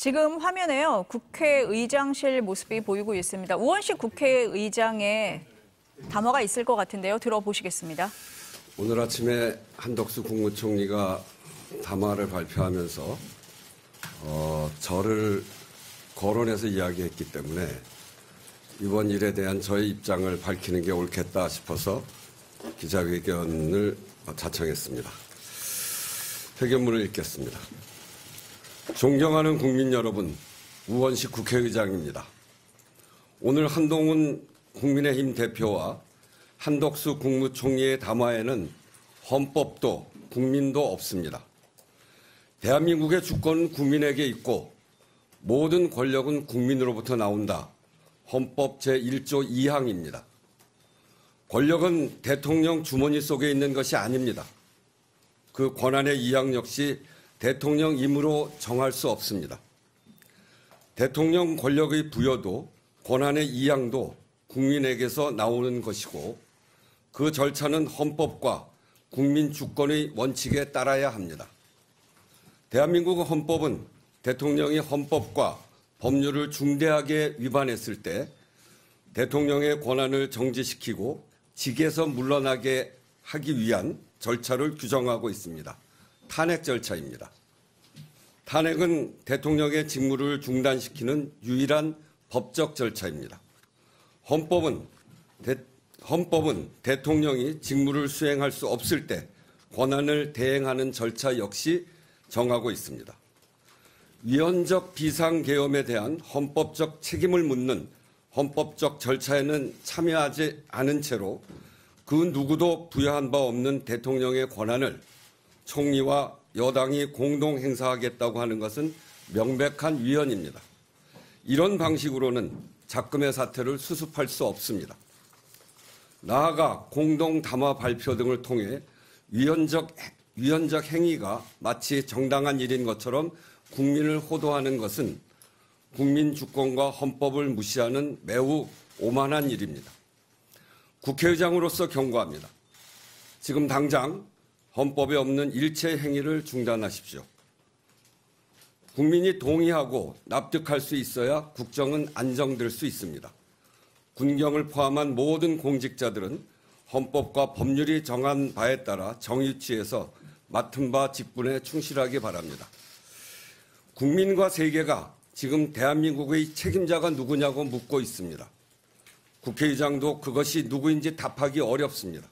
지금 화면에요. 국회의장실 모습이 보이고 있습니다. 우원식 국회의장의 담화가 있을 것 같은데요. 들어보시겠습니다. 오늘 아침에 한덕수 국무총리가 담화를 발표하면서 저를 거론해서 이야기했기 때문에 이번 일에 대한 저의 입장을 밝히는 게 옳겠다 싶어서 기자회견을 자청했습니다. 회견문을 읽겠습니다. 존경하는 국민 여러분, 우원식 국회의장입니다. 오늘 한동훈 국민의힘 대표와 한덕수 국무총리의 담화에는 헌법도 국민도 없습니다. 대한민국의 주권은 국민에게 있고 모든 권력은 국민으로부터 나온다. 헌법 제1조 2항입니다. 권력은 대통령 주머니 속에 있는 것이 아닙니다. 그 권한의 2항 역시 대통령 임의로 정할 수 없습니다. 대통령 권력의 부여도 권한의 2항도 국민에게서 나오는 것이고 그 절차는 헌법과 국민 주권의 원칙에 따라야 합니다. 대한민국 헌법은 대통령이 헌법과 법률을 중대하게 위반했을 때 대통령의 권한을 정지시키고 직에서 물러나게 하기 위한 절차를 규정하고 있습니다. 탄핵 절차입니다. 탄핵은 대통령의 직무를 중단시키는 유일한 법적 절차입니다. 헌법은 대통령이 직무를 수행할 수 없을 때 권한을 대행하는 절차 역시 정하고 있습니다. 위헌적 비상계엄에 대한 헌법적 책임을 묻는 헌법적 절차에는 참여하지 않은 채로 그 누구도 부여한 바 없는 대통령의 권한을 총리와 여당이 공동 행사하겠다고 하는 것은 명백한 위헌입니다. 이런 방식으로는 작금의 사태를 수습할 수 없습니다. 나아가 공동 담화 발표 등을 통해 위헌적 행위가 마치 정당한 일인 것처럼 국민을 호도하는 것은 국민 주권과 헌법을 무시하는 매우 오만한 일입니다. 국회의장으로서 경고합니다. 지금 당장 헌법에 없는 일체 행위를 중단하십시오. 국민이 동의하고 납득할 수 있어야 국정은 안정될 수 있습니다. 군경을 포함한 모든 공직자들은 헌법과 법률이 정한 바에 따라 정의취해서 맡은 바 직분에 충실하기 바랍니다. 국민과 세계가 지금 대한민국의 책임자가 누구냐고 묻고 있습니다. 국회의장도 그것이 누구인지 답하기 어렵습니다.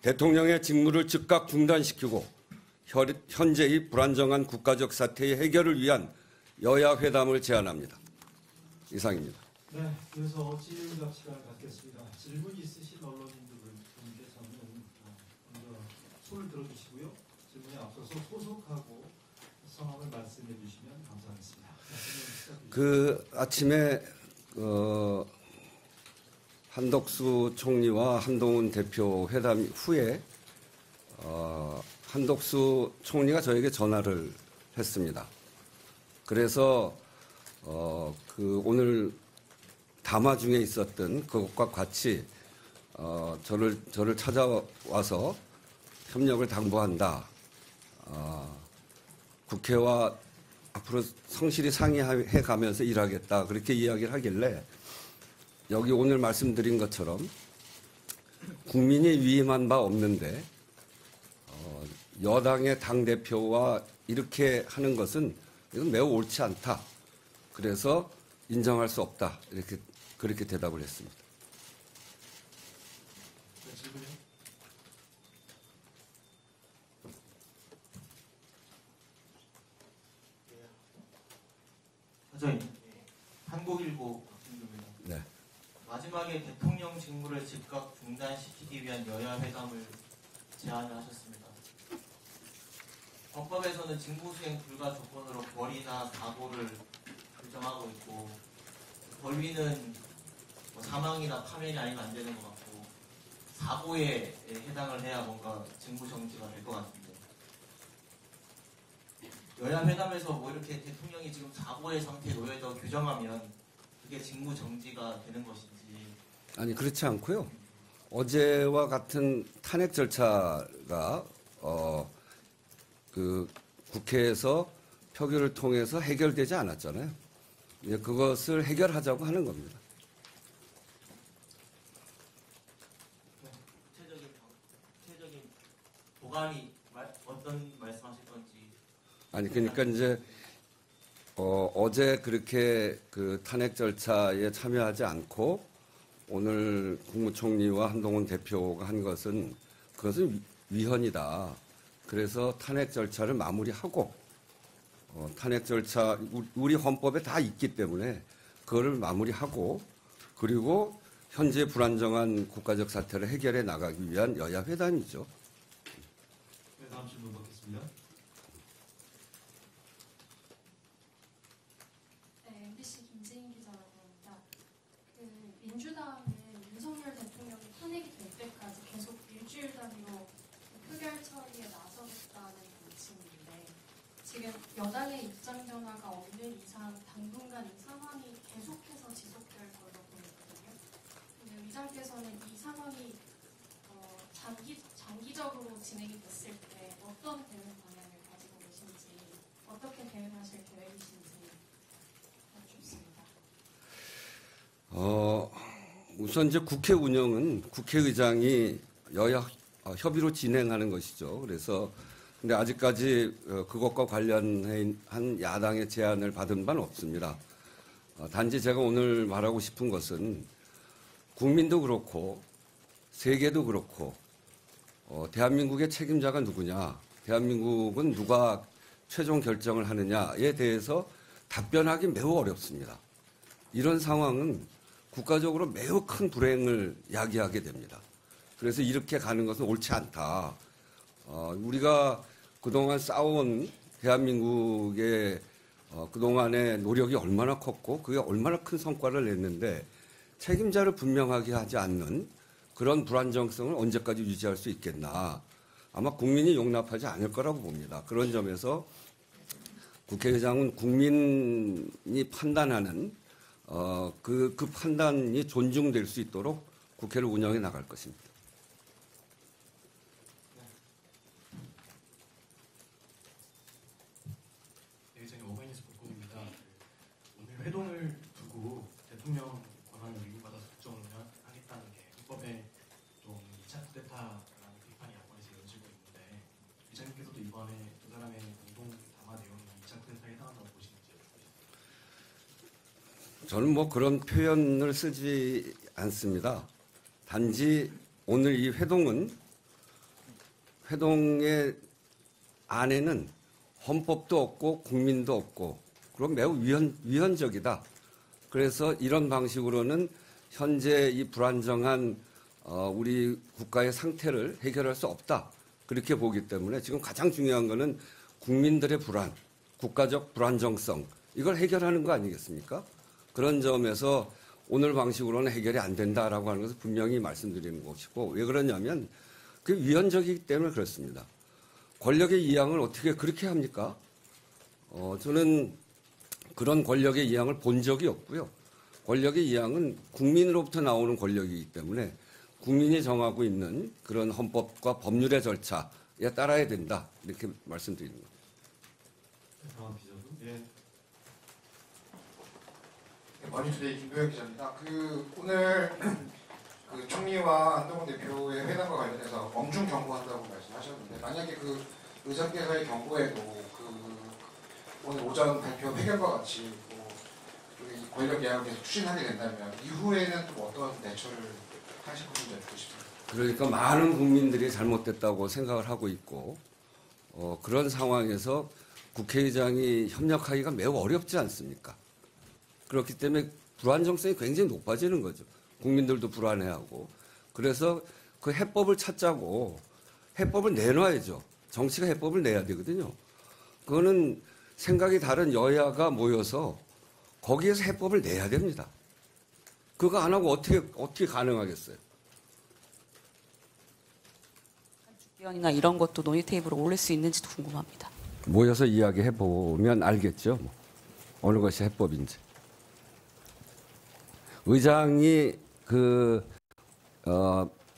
대통령의 직무를 즉각 중단시키고 현재의 불안정한 국가적 사태의 해결을 위한 여야 회담을 제안합니다. 이상입니다. 네, 그래서 질의응답 시간을 갖겠습니다. 질문 있으신 언론인분께서는 먼저 손을 들어주시고요. 질문에 앞서서 소속하고 성함을 말씀해 주시면 감사하겠습니다. 그 아침에 한덕수 총리와 한동훈 대표 회담 후에 한덕수 총리가 저에게 전화를 했습니다. 그래서 그 오늘 담화 중에 있었던 그것과 같이 저를 찾아와서 협력을 당부한다. 국회와 앞으로 성실히 상의해 가면서 일하겠다. 그렇게 이야기를 하길래 여기 오늘 말씀드린 것처럼 국민이 위임한 바 없는데 여당의 당대표와 이렇게 하는 것은 이건 매우 옳지 않다. 그래서 인정할 수 없다. 그렇게 대답을 했습니다. 사장님, 한국일보 박준규입니다. 네. 마지막에 대통령 직무를 즉각 중단시키기 위한 여야 회담을 제안을 하셨습니다. 헌법에서는 직무수행 불가 조건으로 벌이나 사고를 규정하고 있고 벌위는 사망이나 파면이 아니면 안 되는 것 같고 사고에 해당을 해야 뭔가 직무 정지가 될 것 같은데 여야 회담에서 뭐 이렇게 대통령이 지금 사고의 상태에 놓여져 규정하면 그게 직무 정지가 되는 것인지. 아니 그렇지 않고요. 어제와 같은 탄핵 절차가 그 국회에서 표결을 통해서 해결되지 않았잖아요. 이제 그것을 해결하자고 하는 겁니다. 구체적인 보강이 어떤 말씀하실 건지. 아니 그러니까 이제 어제 그렇게 그 탄핵 절차에 참여하지 않고 오늘 국무총리와 한동훈 대표가 한 것은 그것은 위헌이다. 그래서 탄핵 절차를 마무리하고 탄핵 절차 우리 헌법에 다 있기 때문에 그거를 마무리하고 그리고 현재 불안정한 국가적 사태를 해결해 나가기 위한 여야 회담이죠. 네, 다음 질문 받겠습니다. 네, MBC 김지인 기자라고 합니다. 민주당은 윤석열 대통령이 탄핵이 될 때까지 계속 일주일 단위로 표결 처리에 나서겠다는 방침인데 지금 여당의 입장 변화가 없는 이상 당분간 이 상황이 계속해서 지속될 걸로 보이거든요. 근데 의장께서는 이 상황이 장기적으로 진행이 됐을 때 어떤 대응 방향을 가지고 계신지 어떻게 대응하실 계획이신지 여쭙습니다. 우선 이제 국회 운영은 국회의장이 여야 협의로 진행하는 것이죠. 그래서 근데 아직까지 그것과 관련한 야당의 제안을 받은 바는 없습니다. 단지 제가 오늘 말하고 싶은 것은 국민도 그렇고 세계도 그렇고 대한민국의 책임자가 누구냐, 대한민국은 누가 최종 결정을 하느냐에 대해서 답변하기 매우 어렵습니다. 이런 상황은 국가적으로 매우 큰 불행을 야기하게 됩니다. 그래서 이렇게 가는 것은 옳지 않다. 우리가 그동안 쌓아온 대한민국의 그동안의 노력이 얼마나 컸고 그게 얼마나 큰 성과를 냈는데 책임자를 분명하게 하지 않는 그런 불안정성을 언제까지 유지할 수 있겠나. 아마 국민이 용납하지 않을 거라고 봅니다. 그런 점에서 국회의장은 국민이 판단하는 그 판단이 존중될 수 있도록 국회를 운영해 나갈 것입니다. 네, 의장님 오마이뉴스 복국입니다. 오늘 회동을 두고 대통령 권한을 위반받아서 국정을 하겠다는 게 헌법에 좀 2차 쿠데타라는 비판이 야권에서 이어지고 있는데 의장님께서도 이번에 두 사람의 공동 담화 내용이 2차 쿠데타에 해당한다고 보시는지 여쭤보겠습니다. 저는 뭐 그런 표현을 쓰지 않습니다. 단지 오늘 이 회동의 안에는 헌법도 없고 국민도 없고 그럼 매우 위헌적이다. 그래서 이런 방식으로는 현재 이 불안정한 우리 국가의 상태를 해결할 수 없다. 그렇게 보기 때문에 지금 가장 중요한 것은 국민들의 불안, 국가적 불안정성 이걸 해결하는 거 아니겠습니까? 그런 점에서 오늘 방식으로는 해결이 안 된다라고 하는 것을 분명히 말씀드리는 것이고 왜 그러냐면 그게 위헌적이기 때문에 그렇습니다. 권력의 이양을 어떻게 그렇게 합니까? 저는 그런 권력의 이양을 본 적이 없고요. 권력의 이양은 국민으로부터 나오는 권력이기 때문에 국민이 정하고 있는 그런 헌법과 법률의 절차에 따라야 된다. 이렇게 말씀드리는 겁니다. 네, 다음 기자분. 예. 머니투데이 김도혁 기자입니다. 오늘 그 총리와 한동훈 대표의 회담과 관련해서 엄중 경고한다고 말씀하셨는데 만약에 그 의장께서의 경고에도 오늘 오전 발표 회견과 같이 이 권력 개혁을 계속 추진하게 된다면 이후에는 또 어떤 대처를 하실 건지 알고 싶습니다. 그러니까 많은 국민들이 잘못됐다고 생각을 하고 있고 그런 상황에서 국회의장이 협력하기가 매우 어렵지 않습니까? 그렇기 때문에 불안정성이 굉장히 높아지는 거죠. 국민들도 불안해하고. 그래서 그 해법을 찾자고 해법을 내놔야죠. 정치가 해법을 내야 되거든요. 그거는 생각이 다른 여야가 모여서 거기에서 해법을 내야 됩니다. 그거 안 하고 어떻게 가능하겠어요? 위원이나 이런 것도 논의 테이블에 올릴 수 있는지도 궁금합니다. 모여서 이야기해 보면 알겠죠. 뭐. 어느 것이 해법인지. 의장이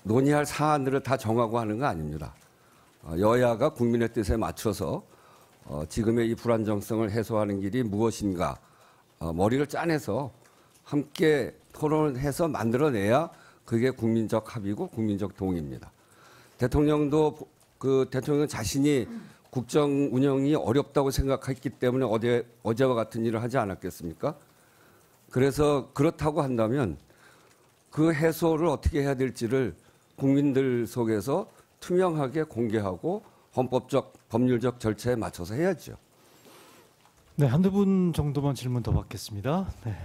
논의할 사안들을 다 정하고 하는 거 아닙니다. 여야가 국민의 뜻에 맞춰서 지금의 이 불안정성을 해소하는 길이 무엇인가 머리를 짜내서 함께 토론해서 만들어내야 그게 국민적 합의고 국민적 동의입니다. 대통령도 대통령 자신이 국정 운영이 어렵다고 생각했기 때문에 어제와 같은 일을 하지 않았겠습니까? 그래서 그렇다고 한다면 그 해소를 어떻게 해야 될지를 국민들 속에서 투명하게 공개하고 헌법적, 법률적 절차에 맞춰서 해야죠. 네, 한두 분 정도만 질문 더 받겠습니다. 네.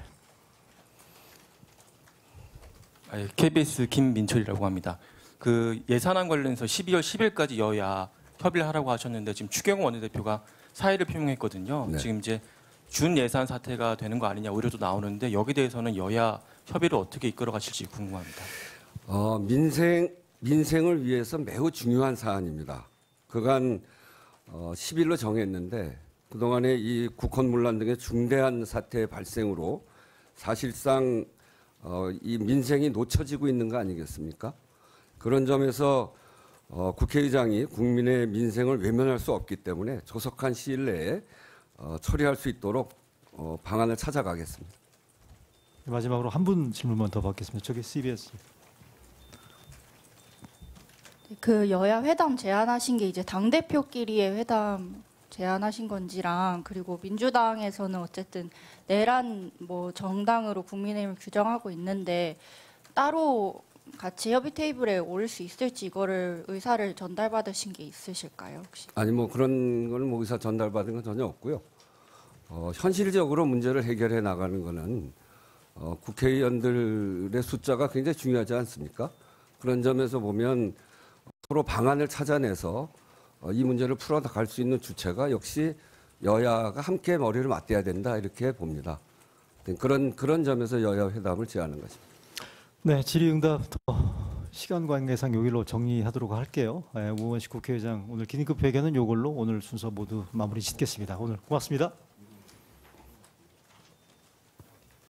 KBS 김민철이라고 합니다. 그 예산안 관련해서 12월 10일까지 여야 협의를 하라고 하셨는데 지금 추경호 원내대표가 사의를 표명했거든요. 네. 지금 이제 준 예산 사태가 되는 거 아니냐 우려도 나오는데 여기 대해서는 여야 협의를 어떻게 이끌어 가실지 궁금합니다. 민생을 위해서 매우 중요한 사안입니다. 그간 10일로 정했는데 그동안의 이 국헌문란 등의 중대한 사태의 발생으로 사실상 이 민생이 놓쳐지고 있는 거 아니겠습니까? 그런 점에서 국회의장이 국민의 민생을 외면할 수 없기 때문에 조속한 시일 내에 처리할 수 있도록 방안을 찾아가겠습니다. 마지막으로 한 분 질문만 더 받겠습니다. 저기 CBS. 그 여야 회담 제안하신 게 이제 당 대표끼리의 회담 제안하신 건지랑 그리고 민주당에서는 어쨌든 내란 뭐 정당으로 국민의힘을 규정하고 있는데 따로 같이 협의 테이블에 오를 수 있을지 이거를 의사를 전달받으신 게 있으실까요 혹시? 아니 뭐 그런 거는 뭐 의사 전달받은 건 전혀 없고요. 현실적으로 문제를 해결해 나가는 거는 국회의원들의 숫자가 굉장히 중요하지 않습니까? 그런 점에서 보면 서로 방안을 찾아내서 이 문제를 풀어갈 수 있는 주체가 역시 여야가 함께 머리를 맞대야 된다 이렇게 봅니다. 그런 점에서 여야 회담을 제안한 것입니다. 네, 질의응답 시간 관계상 여기로 정리하도록 할게요. 우원식 국회의장 오늘 긴급 회견은 이걸로 오늘 순서 모두 마무리 짓겠습니다. 오늘 고맙습니다.